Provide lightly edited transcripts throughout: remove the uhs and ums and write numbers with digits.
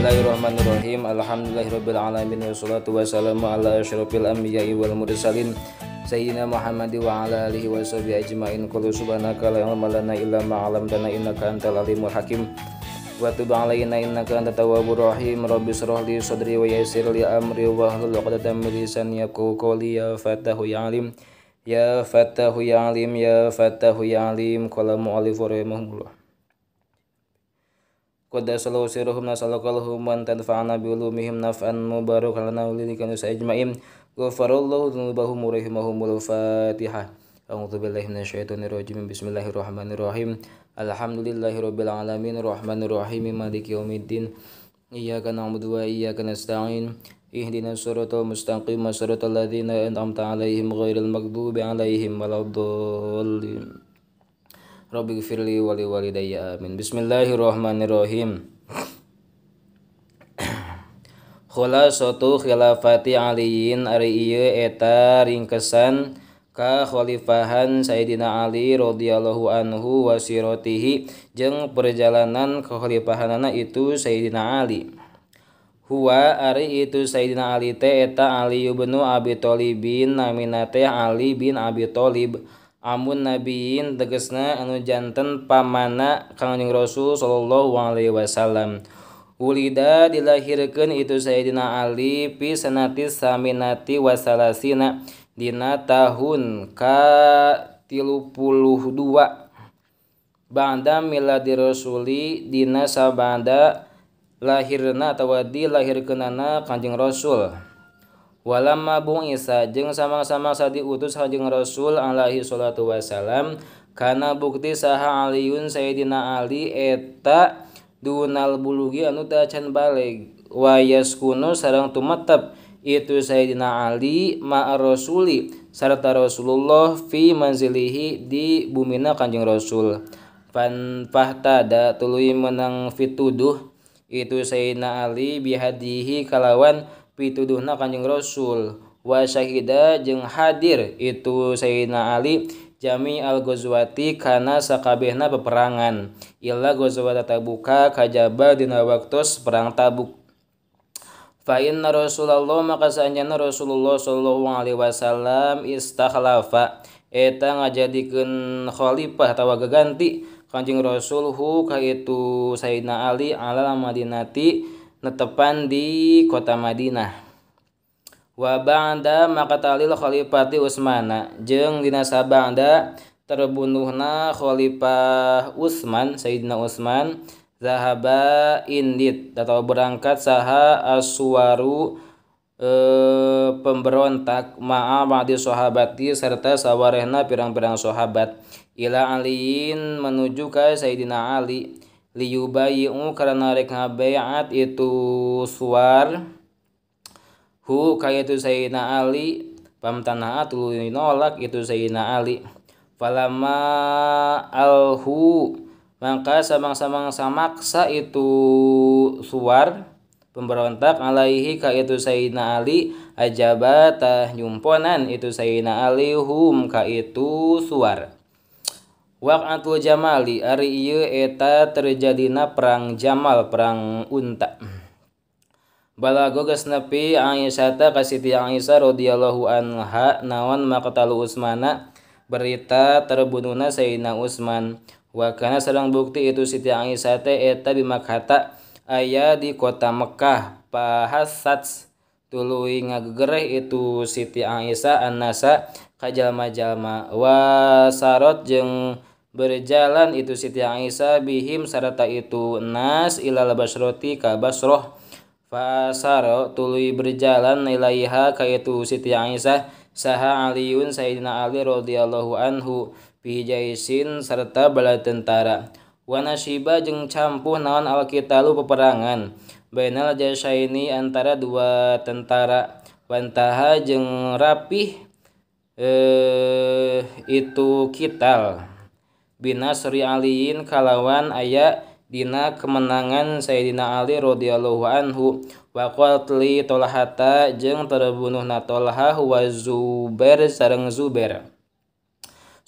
Bismillahirrahmanirrahim. Alhamdulillahirabbil alamin wassalatu wassalamu ala asyrofil anbiya'i wal mursalin sayyidina Muhammad wa ala alihi washabihi ajmain. Qul subhanaka la ilma lana illa ma 'allamtana innaka antal alimul hakim. Wa tub 'alaina innaka antat tawwabur rahim. Rabbi shrah li sadri wa yassir li amri wahlul 'uqdatam min lisani yafqahu qawli. Ya Fattahu ya Alim, ya Fattahu ya Alim, ya Fattahu ya Alim. Qala mu'allif rahimahullah. Qad asalu siruhum nasallallahu man tadfa'ana bi ulumihim naf'an mubarakan lana wa likan ajma'in. Ghafarallahu dzunubahum rahimahumul Fatihah. A'udzu billahi minasyaitonir rajim. Bismillahirrahmanirrahim. Alhamdulillahirabbil alamin arrahmanir rahim maliki yaumiddin. Iyyaka na'budu wa iyyaka nasta'in. Ihdinas siratal mustaqim siratal ladzina an'amta 'alaihim ghairil maghdubi 'alaihim waladdallin. Rabbi gfirli wali walidayya amin. Bismillahirrahmanirrahim. Khulasatu khilafati aliyin ari ieu eta ringkesan ka khalifahan Sayyidina Ali radhiyallahu anhu wa siratihi jeung perjalanan kekhalifahanana itu Sayyidina Ali. Huwa ari itu Sayyidina Ali teh eta Ali bin Abi Thalibin namina teh Ali bin Abi Thalib. Amun nabiin tegesna anu janten pamana Kangjeng Rasul sallallahu alaihi wasallam. Ulida dilahirkeun itu Sayyidina Ali fi sanatis saminati wasalasina dina tahun ka-32 ba'da miladi rasuli dina sabada lahirna atawa dilahirkeunana Kangjeng Rasul. Walamma bu'isa jeung sama-sama diutus Kanjeng Rasul alaihi salatu wasalam kana bukti saha Aliun Sayyidina Ali eta dunal bulugi anu teu can baleg wa yaskunu sareng tumetep itu Sayyidina Ali ma'a rasuli sarta Rasulullah fi manzilihi di bumina Kanjeng Rasul. Fan fahtada tuluy menang fituduh itu Sayyidina Ali bihadihi kalawan pituduhna Kanjeng Rasul wa syahida jeung hadir itu Sayyidina Ali jami al-ghazwati kana sakabehna peperangan illa ghazwat Tabuka kajaba dina waktos perang Tabuk. Fa inna Rasulullah maka saenjana Rasulullah sallallahu alaihi wasallam istakhlafa eta ngajadikeun khalifah atawa gaganti Kanjeng Rasul hu ka itu Sayyidina Ali ala Madinati netepan di kota Madinah. Wa ba'da maka talil khalifati Utsmana jeung dina sabada terbunuhna khalifah Utsman Sayyidina Utsman zahaba indit atau berangkat saha aswaru pemberontak ma'a ba'di sahabati serta sawarehna pirang-pirang sahabat ila aliin menuju ka Sayyidina Ali liyubayi'u karena rek ngabaiat itu suar hu kaya itu Sayyidina Ali pamtana'a tuluy nolak itu Sayyidina Ali. Falamma alhu maka samang-samang samaksa itu suar pemberontak alaihi ka itu Sayyidina Ali ajaba tah nyumponan itu Sayyidina Ali hum ka itu suar. Waqatul Jamali ari ieu eta terjadina perang Jamal perang unta. Balago geus nepi Aisyah ka Siti Aisyah radhiyallahu anha naon maqtalu Utsmana berita terbunuhna Sayyidina Utsman. Wa kana sareng bukti itu Siti Aisyah teh eta di Makkah aya di kota Mekah pahassats tuluy ngagegereh itu Siti Aisyah annasa ka jalma-jalma wa sarot jeung berjalan itu Siti Aisyah bihim sarata itu nas ilal basroti ka Basrah. Fasaro tuluy berjalan ilaiha ka itu Siti Aisyah saha Aliun Sayyidina Ali radhiyallahu anhu fi jaisin serta bala tentara wa nasiba jeung campuh naon alqitalu peperangan bainal jasyaini antara dua tentara wantaha jeung rapih itu kital binasri aliin kalawan aya dina kemenangan Sayyidina Ali radhiyallahu anhu wa qatli Tolhata jeung terbunuhna Tolhah wa Zubair sareng Zubair.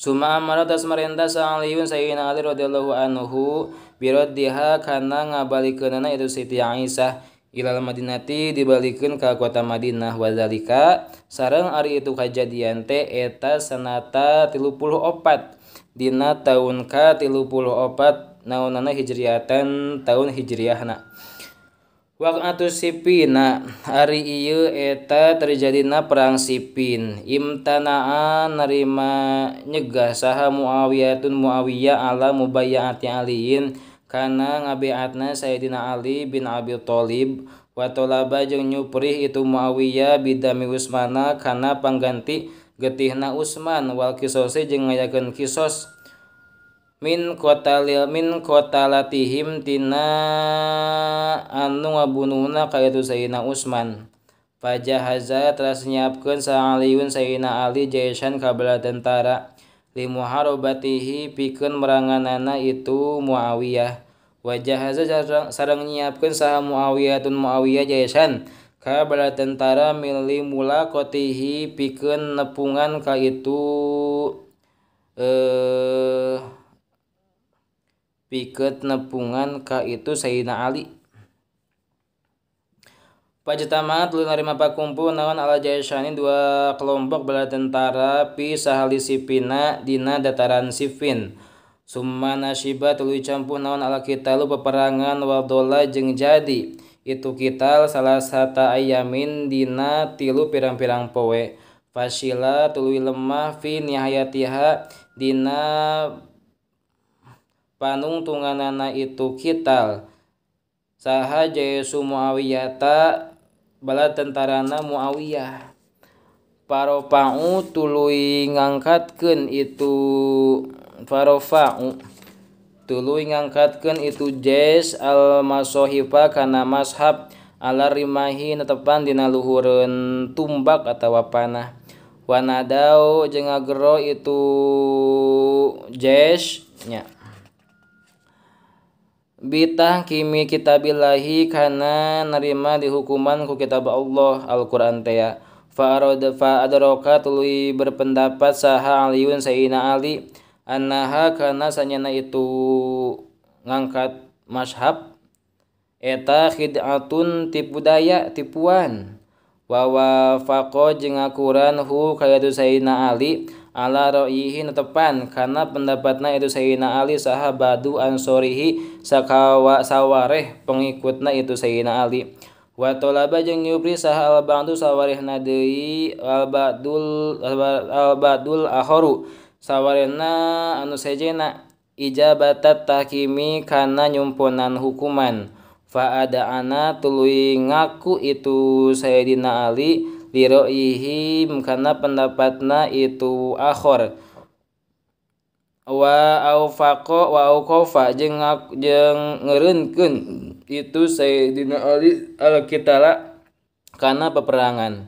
Suma amara tas marentah Aliun Sayyidina Ali radhiyallahu anhu biroddiha kana ngabalikeunana itu Siti Aisyah ilal Madinati dibalikeun ka kota Madinah. Wazalika sareng ari itu kajadian teh eta sanata 34 dina taun ka 34 naonana hijriatan tahun hijriahna. Waqatu Sipina ari ieu eta terjadina perang Sipin. Imtanaa narima nyegah saha Muawiyah ala mubayyaati Aliin kana ngabeatna Sayyidina Ali bin Abi Thalib wa talaba jeung nyuprih itu Muawiyah bidami Utsmana kana pangganti getihna Utsman wal qisasi jeung ngayakeun kisos min kotalatihim tina anu ngabunuhna ka itu Sayyidina Utsman. Fajahaza teras nyiapkeun sa Aliun Sayyidina Ali jaisan ka bala tentara limuharobatihi pikeun meranganana itu Muawiyah. Wajahaza sareng nyiapkeun saha Muawiyah jaisan ka bala tentara milli mulaqatihi pikeun nepungan ka itu Sayyidina Ali. Pajtamaat tuluy narima pakumpul naon ala jaisani dua kelompok bala tentara pi sahali Sipina dina dataran Siffin. Summa nasyiba tuluy campuh naon ala kitalu peperangan wadola jeung jadi itu kital salah sata ayamin dina tilu pirang-pirang poe. Fasila tuluy lemah fi nihayatiha dina panungtunganana itu kital saha jaisu Muawiyata bala tentarana Muawiyah. Parofa'u tuluy ngangkatkeun itu jais al masohifa kana mashab ala rimahi netepan dina luhureun tumbak atawa panah. Wanadau jeung ngagero itu jais nya bitah kimi kitabillahi kana narima dihukuman ku kitab Allah Al-Qur'an teh. Fa adraka tuluy berpendapat saha Aliun Sayyidina Ali annaha kana sanyana itu ngangkat mashab eta khid'atun tipu daya tipuan. Wa wafaqo jeung ngakuran hu kayatu Sayyidina Ali ala ra'yihi netepan kana pendapatna itu Sayyidina Ali saha badu ansorihi sawareh pengikutna itu Sayyidina Ali. Wa talaba jeung nyupri saha al-ba'du sawarehna deui al-badul akharu sawarehna anu sejena ijabatat tahkimi kana nyumponan hukuman. Fa ada'ana tuluy ngaku itu Sayyidina Ali liro'ihi kana pendapatna itu akhor. Wa auqafa jeung ngeureunkeun itu Sayyidina Ali al-qitala kana peperangan.